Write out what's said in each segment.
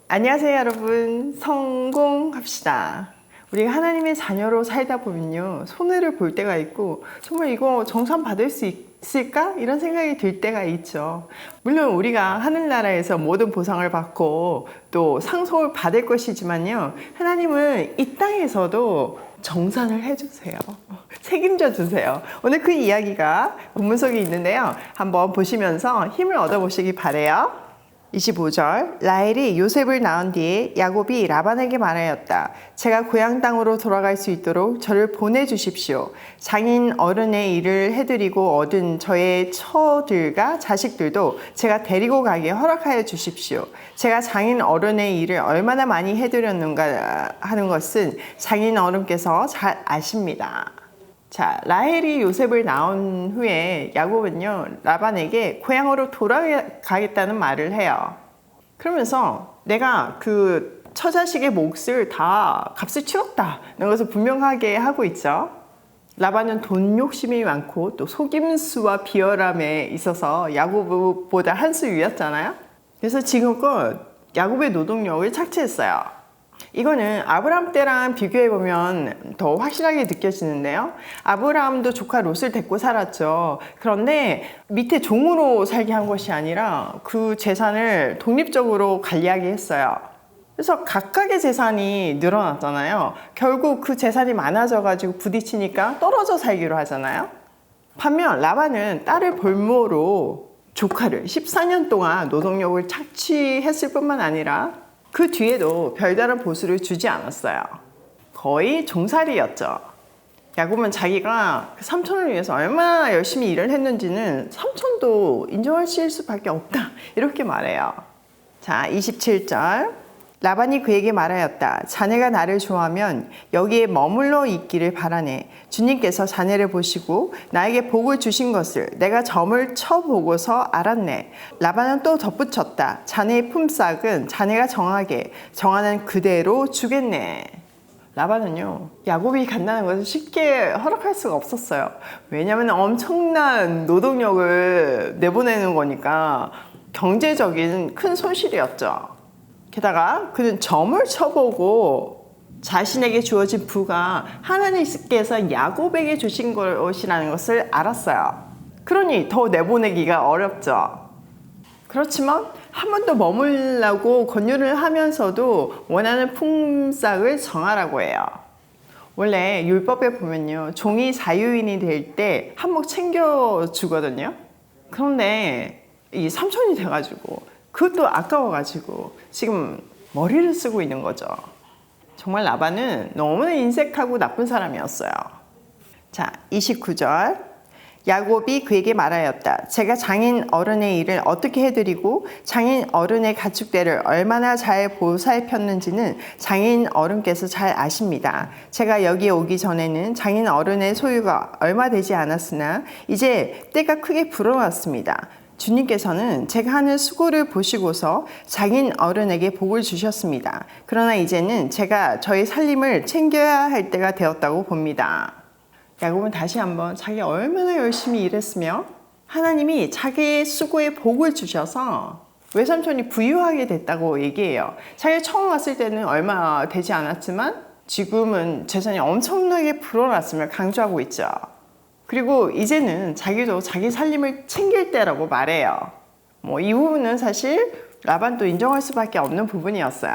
안녕하세요 여러분. 성공합시다. 우리가 하나님의 자녀로 살다 보면요, 손해를 볼 때가 있고 정말 이거 정산 받을 수 있을까? 이런 생각이 들 때가 있죠. 물론 우리가 하늘나라에서 모든 보상을 받고 또 상속을 받을 것이지만요, 하나님은 이 땅에서도 정산을 해주세요. 책임져 주세요. 오늘 그 이야기가 본문 속에 있는데요, 한번 보시면서 힘을 얻어보시기 바래요. 25절, 라헬이 요셉을 낳은 뒤에 야곱이 라반에게 말하였다. 제가 고향 땅으로 돌아갈 수 있도록 저를 보내주십시오. 장인 어른의 일을 해드리고 얻은 저의 처들과 자식들도 제가 데리고 가게 허락하여 주십시오. 제가 장인 어른의 일을 얼마나 많이 해드렸는가 하는 것은 장인 어른께서 잘 아십니다. 자, 라헬이 요셉을 낳은 후에 야곱은요, 라반에게 고향으로 돌아가겠다는 말을 해요. 그러면서 내가 그 처자식의 몫을 다 값을 치렀다 라는 것을 분명하게 하고 있죠. 라반은 돈 욕심이 많고 또 속임수와 비열함에 있어서 야곱보다 한 수 위였잖아요. 그래서 지금껏 야곱의 노동력을 착취했어요. 이거는 아브라함 때랑 비교해보면 더 확실하게 느껴지는데요. 아브라함도 조카 롯을 데리고 살았죠. 그런데 밑에 종으로 살게 한 것이 아니라 그 재산을 독립적으로 관리하게 했어요. 그래서 각각의 재산이 늘어났잖아요. 결국 그 재산이 많아져가지고 부딪히니까 떨어져 살기로 하잖아요. 반면 라반은 딸을 볼모로 조카를 14년 동안 노동력을 착취했을 뿐만 아니라 그 뒤에도 별다른 보수를 주지 않았어요. 거의 종살이였죠. 야곱은 자기가 그 삼촌을 위해서 얼마나 열심히 일을 했는지는 삼촌도 인정하실 수밖에 없다, 이렇게 말해요. 자, 27절. 라반이 그에게 말하였다. 자네가 나를 좋아하면 여기에 머물러 있기를 바라네. 주님께서 자네를 보시고 나에게 복을 주신 것을 내가 점을 쳐보고서 알았네. 라반은 또 덧붙였다. 자네의 품삯은 자네가 정하는 그대로 주겠네. 라반은요, 야곱이 간다는 것을 쉽게 허락할 수가 없었어요. 왜냐하면 엄청난 노동력을 내보내는 거니까 경제적인 큰 손실이었죠. 게다가 그는 점을 쳐보고 자신에게 주어진 부가 하나님께서 야곱에게 주신 것이라는 것을 알았어요. 그러니 더 내보내기가 어렵죠. 그렇지만 한 번 더 머물라고 권유를 하면서도 원하는 품삯을 정하라고 해요. 원래 율법에 보면요, 종이 사유인이 될 때 한몫 챙겨주거든요. 그런데 이 삼촌이 돼가지고 그것도 아까워가지고 지금 머리를 쓰고 있는 거죠. 정말 라반은 너무나 인색하고 나쁜 사람이었어요. 자, 29절. 야곱이 그에게 말하였다. 제가 장인 어른의 일을 어떻게 해드리고 장인 어른의 가축대를 얼마나 잘 보살폈는지는 장인 어른께서 잘 아십니다. 제가 여기에 오기 전에는 장인 어른의 소유가 얼마 되지 않았으나 이제 때가 크게 불어났습니다. 주님께서는 제가 하는 수고를 보시고서 장인 어른에게 복을 주셨습니다. 그러나 이제는 제가 저의 살림을 챙겨야 할 때가 되었다고 봅니다. 야곱은 다시 한번 자기가 얼마나 열심히 일했으며 하나님이 자기의 수고에 복을 주셔서 외삼촌이 부유하게 됐다고 얘기해요. 자기가 처음 왔을 때는 얼마 되지 않았지만 지금은 재산이 엄청나게 불어났음을 강조하고 있죠. 그리고 이제는 자기도 자기 살림을 챙길 때라고 말해요. 이 부분은 사실 라반도 인정할 수밖에 없는 부분이었어요.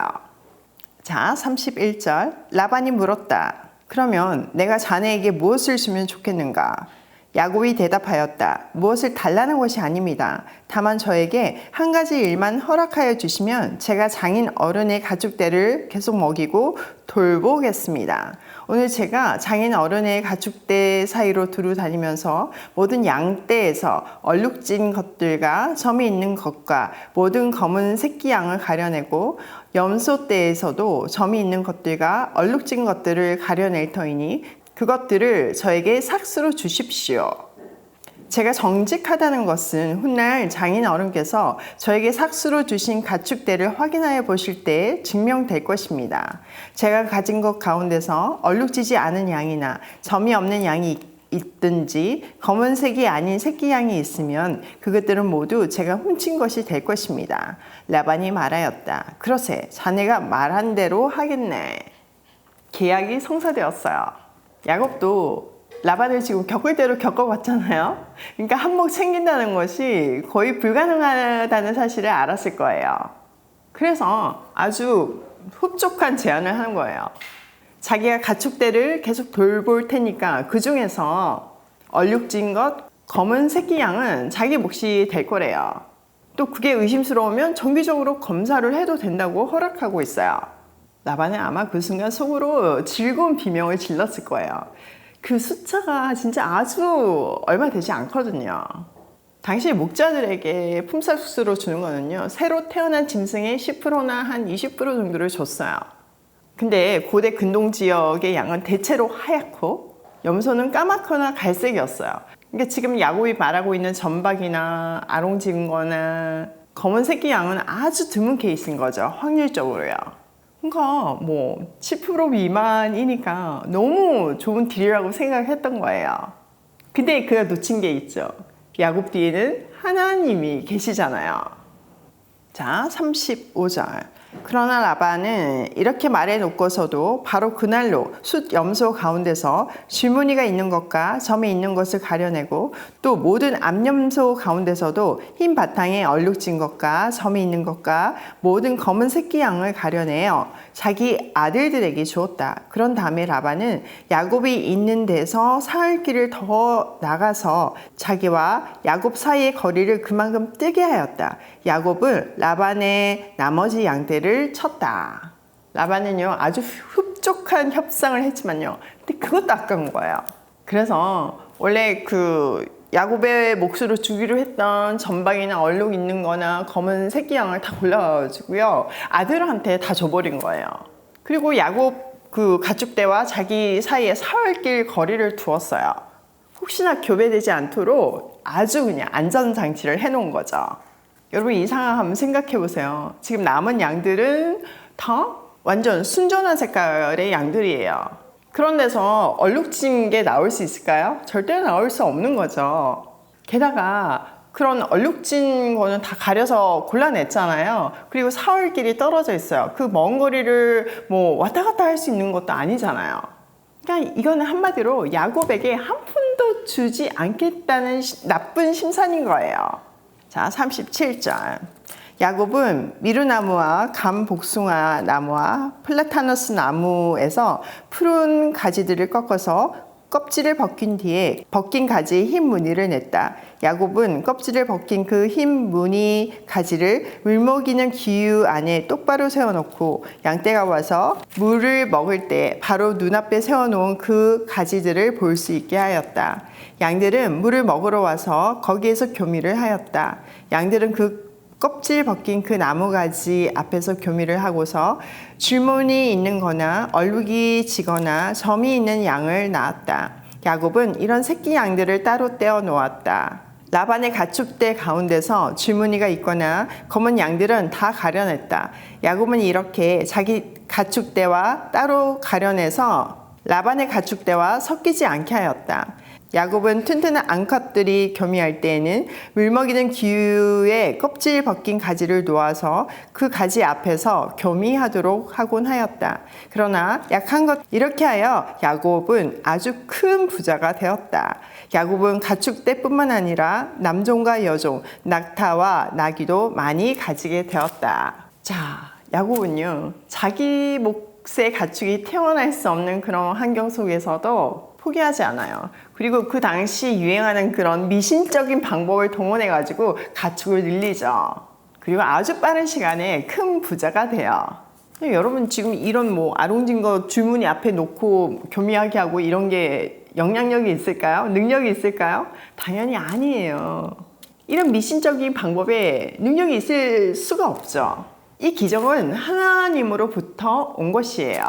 자, 31절. 라반이 물었다. 그러면 내가 자네에게 무엇을 주면 좋겠는가? 야곱이 대답하였다. 무엇을 달라는 것이 아닙니다. 다만 저에게 한 가지 일만 허락하여 주시면 제가 장인 어른의 가축대를 계속 먹이고 돌보겠습니다. 오늘 제가 장인 어른의 가축대 사이로 두루 다니면서 모든 양떼에서 얼룩진 것들과 점이 있는 것과 모든 검은 새끼 양을 가려내고 염소떼에서도 점이 있는 것들과 얼룩진 것들을 가려낼 터이니 그것들을 저에게 삭수로 주십시오. 제가 정직하다는 것은 훗날 장인 어른께서 저에게 삭수로 주신 가축대를 확인하여 보실 때에 증명될 것입니다. 제가 가진 것 가운데서 얼룩지지 않은 양이나 점이 없는 양이 있든지 검은색이 아닌 새끼 양이 있으면 그것들은 모두 제가 훔친 것이 될 것입니다. 라반이 말하였다. 그러세 자네가 말한 대로 하겠네. 계약이 성사되었어요. 야곱도 라반을 지금 겪을 대로 겪어봤잖아요. 그러니까 한몫 챙긴다는 것이 거의 불가능하다는 사실을 알았을 거예요. 그래서 아주 흡족한 제안을 하는 거예요. 자기가 가축대를 계속 돌볼 테니까 그 중에서 얼룩진 것, 검은 새끼 양은 자기 몫이 될 거래요. 또 그게 의심스러우면 정기적으로 검사를 해도 된다고 허락하고 있어요. 라반은 아마 그 순간 속으로 즐거운 비명을 질렀을 거예요. 그 숫자가 진짜 아주 얼마 되지 않거든요. 당시 목자들에게 품삯으로 주는 거는요, 새로 태어난 짐승의 10%나 한 20% 정도를 줬어요. 근데 고대 근동 지역의 양은 대체로 하얗고 염소는 까맣거나 갈색이었어요. 그러니까 지금 야곱이 말하고 있는 점박이나 아롱진거나 검은 새끼 양은 아주 드문 케이스인 거죠. 확률적으로요. 그러니까 뭐 10% 미만이니까 너무 좋은 딜이라고 생각했던 거예요. 근데 그가 놓친 게 있죠. 야곱 뒤에는 하나님이 계시잖아요. 자, 35절. 그러나 라반은 이렇게 말해놓고서도 바로 그날로 숫 염소 가운데서 줄무늬가 있는 것과 점이 있는 것을 가려내고 또 모든 암염소 가운데서도 흰 바탕에 얼룩진 것과 점이 있는 것과 모든 검은 새끼 양을 가려내어 자기 아들들에게 주었다. 그런 다음에 라반은 야곱이 있는 데서 사흘 길을 더 나가서 자기와 야곱 사이의 거리를 그만큼 뜨게 하였다. 야곱은 라반의 나머지 양떼를 쳤다. 라반은요 아주 흡족한 협상을 했지만요, 근데 그것도 아까운 거예요. 그래서 원래 그 야곱의 몫으로 주기로 했던 전방이나 얼룩 있는 거나 검은 새끼 양을 다 골라가지고요 아들한테 다 줘버린 거예요. 그리고 야곱 그 가축대와 자기 사이에 사흘길 거리를 두었어요. 혹시나 교배되지 않도록 아주 그냥 안전장치를 해놓은 거죠. 여러분 이 상황 한번 생각해 보세요. 지금 남은 양들은 다 완전 순전한 색깔의 양들이에요. 그런 데서 얼룩진 게 나올 수 있을까요? 절대 나올 수 없는 거죠. 게다가 그런 얼룩진 거는 다 가려서 골라냈잖아요. 그리고 사흘 길이 떨어져 있어요. 그 먼 거리를 뭐 왔다 갔다 할 수 있는 것도 아니잖아요. 그러니까 이거는 한마디로 야곱에게 한 푼도 주지 않겠다는 나쁜 심산인 거예요. 자, 37절. 야곱은 미루나무와 감복숭아 나무와 플라타너스 나무에서 푸른 가지들을 꺾어서 껍질을 벗긴 뒤에 벗긴 가지에 흰 무늬를 냈다. 야곱은 껍질을 벗긴 그 흰 무늬 가지를 물먹이는 기유 안에 똑바로 세워놓고 양떼가 와서 물을 먹을 때 바로 눈앞에 세워놓은 그 가지들을 볼 수 있게 하였다. 양들은 물을 먹으러 와서 거기에서 교미를 하였다. 양들은 그 껍질 벗긴 그 나무가지 앞에서 교미를 하고서 줄무늬 있는 거나 얼룩이 지거나 점이 있는 양을 낳았다. 야곱은 이런 새끼 양들을 따로 떼어 놓았다. 라반의 가축대 가운데서 줄무늬가 있거나 검은 양들은 다 가려냈다. 야곱은 이렇게 자기 가축대와 따로 가려내서 라반의 가축대와 섞이지 않게 하였다. 야곱은 튼튼한 암컷들이 교미할 때에는 물먹이는 기유에 껍질 벗긴 가지를 놓아서 그 가지 앞에서 교미하도록 하곤 하였다. 그러나 약한 것 이렇게 하여 야곱은 아주 큰 부자가 되었다. 야곱은 가축대뿐만 아니라 남종과 여종, 낙타와 나귀도 많이 가지게 되었다. 자, 야곱은요 자기 몫의 가축이 태어날 수 없는 그런 환경 속에서도 포기하지 않아요. 그리고 그 당시 유행하는 그런 미신적인 방법을 동원해가지고 가축을 늘리죠. 그리고 아주 빠른 시간에 큰 부자가 돼요. 여러분 지금 이런 뭐 아롱진 거 줄무늬 앞에 놓고 교미하게 하고 이런 게 영향력이 있을까요? 능력이 있을까요? 당연히 아니에요. 이런 미신적인 방법에 능력이 있을 수가 없죠. 이 기적은 하나님으로부터 온 것이에요.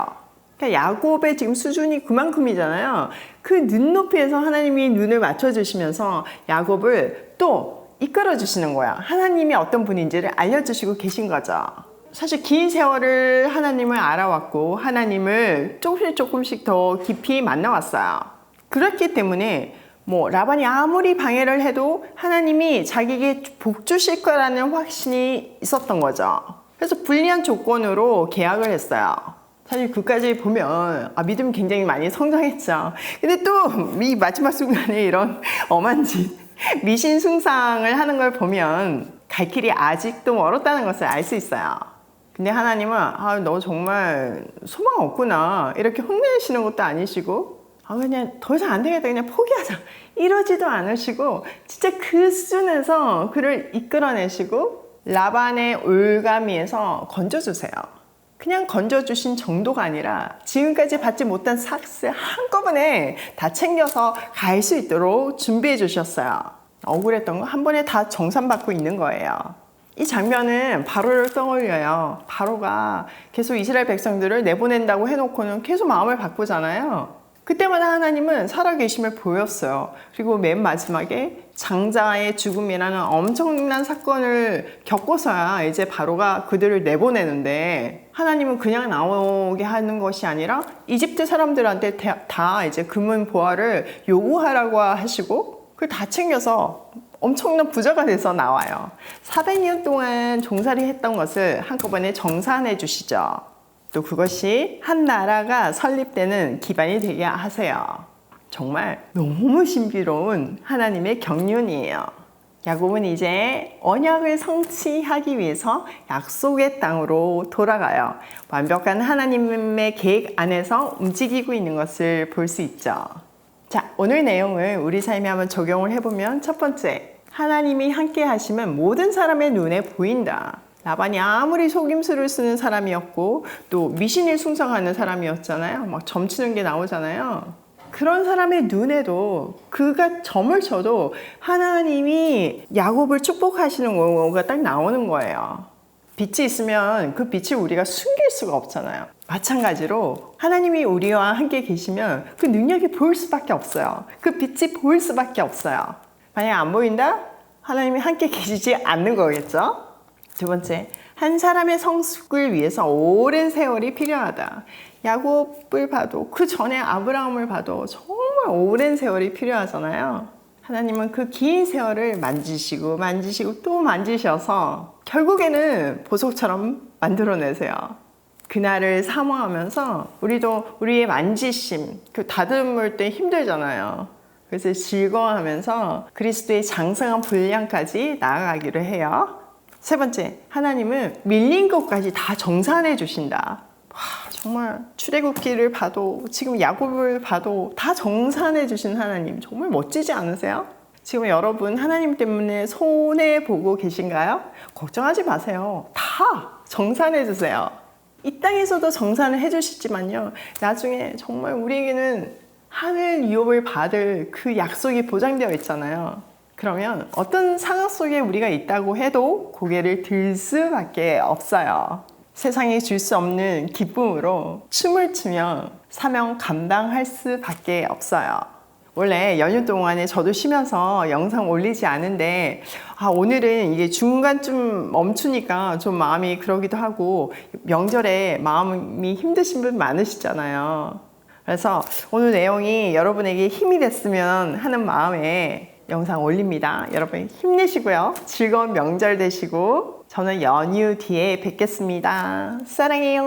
그러니까 야곱의 지금 수준이 그만큼이잖아요. 그 눈높이에서 하나님이 눈을 맞춰주시면서 야곱을 또 이끌어 주시는 거야. 하나님이 어떤 분인지를 알려주시고 계신 거죠. 사실 긴 세월을 하나님을 알아왔고 하나님을 조금씩 더 깊이 만나왔어요. 그렇기 때문에 라반이 아무리 방해를 해도 하나님이 자기에게 복 주실 거라는 확신이 있었던 거죠. 그래서 불리한 조건으로 계약을 했어요. 사실 그까지 보면 믿음이 굉장히 많이 성장했죠. 근데 또 이 마지막 순간에 이런 엄한 짓, 미신숭상을 하는 걸 보면 갈 길이 아직도 멀었다는 것을 알 수 있어요. 근데 하나님은 너 정말 소망 없구나 이렇게 혼내시는 것도 아니시고 그냥 더 이상 안 되겠다 그냥 포기하자 이러지도 않으시고 진짜 그 수준에서 그를 이끌어내시고 라반의 올가미에서 건져주세요. 그냥 건져주신 정도가 아니라 지금까지 받지 못한 삭스 한꺼번에 다 챙겨서 갈 수 있도록 준비해 주셨어요. 억울했던 거 한 번에 다 정산받고 있는 거예요. 이 장면은 바로를 떠올려요. 바로가 계속 이스라엘 백성들을 내보낸다고 해놓고는 계속 마음을 바꾸잖아요. 그때마다 하나님은 살아계심을 보였어요. 그리고 맨 마지막에 장자의 죽음이라는 엄청난 사건을 겪고서야 이제 바로가 그들을 내보내는데 하나님은 그냥 나오게 하는 것이 아니라 이집트 사람들한테 다 이제 금은 보화를 요구하라고 하시고 그걸 다 챙겨서 엄청난 부자가 돼서 나와요. 400년 동안 종살이 했던 것을 한꺼번에 정산해 주시죠. 또 그것이 한 나라가 설립되는 기반이 되게 하세요. 정말 너무 신비로운 하나님의 경륜이에요. 야곱은 이제 언약을 성취하기 위해서 약속의 땅으로 돌아가요. 완벽한 하나님의 계획 안에서 움직이고 있는 것을 볼 수 있죠. 자, 오늘 내용을 우리 삶에 한번 적용을 해보면 첫 번째, 하나님이 함께 하시면 모든 사람의 눈에 보인다. 라반이 아무리 속임수를 쓰는 사람이었고 또 미신을 숭상하는 사람이었잖아요. 막 점치는 게 나오잖아요. 그런 사람의 눈에도 그가 점을 쳐도 하나님이 야곱을 축복하시는 거가 딱 나오는 거예요. 빛이 있으면 그 빛을 우리가 숨길 수가 없잖아요. 마찬가지로 하나님이 우리와 함께 계시면 그 능력이 보일 수밖에 없어요. 그 빛이 보일 수밖에 없어요. 만약 안 보인다? 하나님이 함께 계시지 않는 거겠죠? 두 번째, 한 사람의 성숙을 위해서 오랜 세월이 필요하다. 야곱을 봐도 그 전에 아브라함을 봐도 정말 오랜 세월이 필요하잖아요. 하나님은 그 긴 세월을 만지시고 또 만지셔서 결국에는 보석처럼 만들어내세요. 그날을 사모하면서 우리도 우리의 만지심, 그 다듬을 때 힘들잖아요. 그래서 즐거워하면서 그리스도의 장성한 분량까지 나아가기로 해요. 세 번째, 하나님은 밀린 것까지 다 정산해 주신다. 정말 출애굽기를 봐도 지금 야곱을 봐도 다 정산해 주신 하나님 정말 멋지지 않으세요? 지금 여러분 하나님 때문에 손해보고 계신가요? 걱정하지 마세요. 다 정산해 주세요. 이 땅에서도 정산을 해주시지만요, 나중에 정말 우리에게는 하늘 유업을 받을 그 약속이 보장되어 있잖아요. 그러면 어떤 상황 속에 우리가 있다고 해도 고개를 들 수밖에 없어요. 세상에 줄 수 없는 기쁨으로 춤을 추며 사명 감당할 수밖에 없어요. 원래 연휴 동안에 저도 쉬면서 영상 올리지 않은데 오늘은 이게 중간쯤 멈추니까 좀 마음이 그러기도 하고 명절에 마음이 힘드신 분 많으시잖아요. 그래서 오늘 내용이 여러분에게 힘이 됐으면 하는 마음에 영상 올립니다. 여러분 힘내시고요. 즐거운 명절 되시고 저는 연휴 뒤에 뵙겠습니다. 사랑해요.